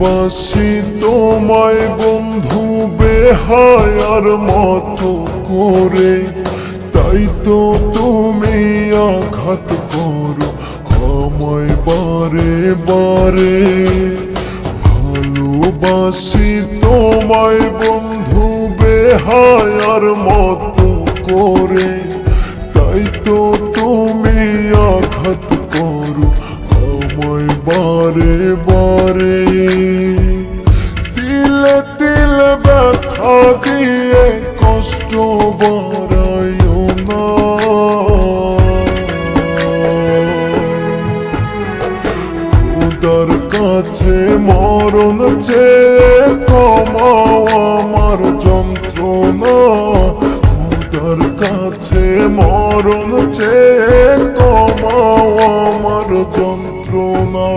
ভালোবাসি তোমায় বন্ধু বেহায়ার মতো করে, তাই তো তুমি আঘাত করো আমায় বারে বারে। ভালোবাসি তোমায় বন্ধু বেহায়ার মতো করে, তাই তো তুমি আঘাত করো আমায় বারে বারে। তিলে তিলে ব্যথা দিয়ে কষ্ট বাড়াইও না, খোদার কাছে মরণ চেয়ে কমাও আমার যন্ত্রণা। খোদার কাছে মরণ চেয়ে কমাও আমার যন্ত্রণা।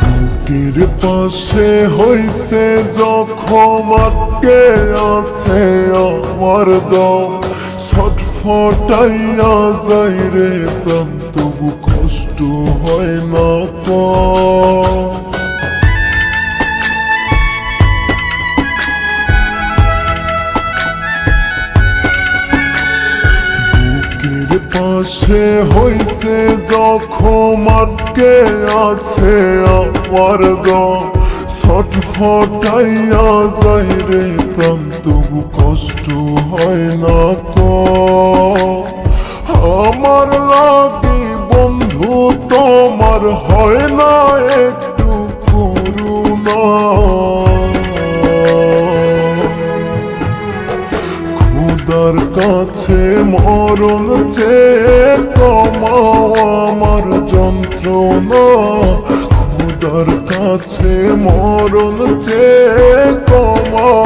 বুকের পাশে হইছে জখম, আটকে আছে আমার দম। ছটফটাইয়া যাই রে প্রাণ, তবু কষ্ট হয় না কম। বুকের পাশে হইছে জখম, আটকে আছে আমার দম। ছটফটাইয়া যাই রে প্রাণ, তবু কষ্ট হয় না কম। আমার লাগি বন্ধু তোমার হয় না একটু করুণা। খোদার কাছে মরণ চেয়ে কমাও আমার যন্ত্রণা। খোদার কাছে মরণ চেয়ে কমাও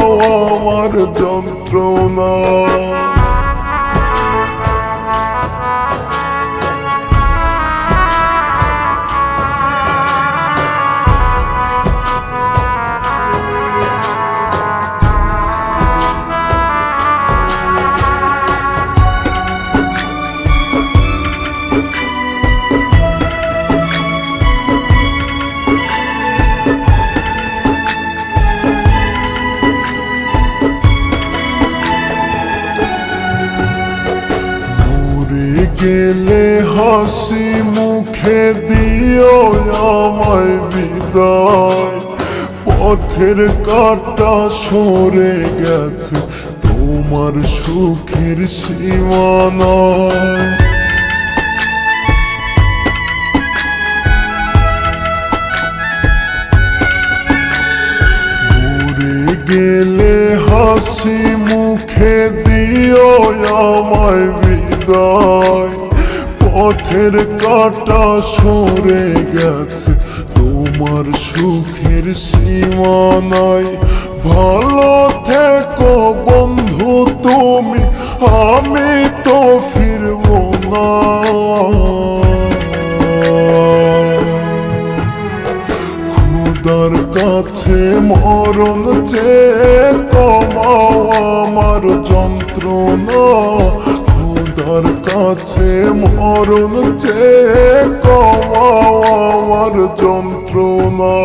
আমার যন্ত্রণা। গেলে হাসি মুখে দিও আমায় বিদায়। পথের কাঁটা সরে গেছে তোমার সুখের সীমানায়। মরে গেলে হাসি মুখে দিও আমায় বিদায়। পথের কাঁটা সরে গেছে তোমার সুখের সীমানায়। ভালো থেকো বন্ধু তুমি, আমি তো ফিরব না। খোদার কাছে মরণ চেয়ে কমাও আমার যন্ত্রণা। খোদার কাছে মরণ চেয়ে কমাও আমার যন্ত্রণা।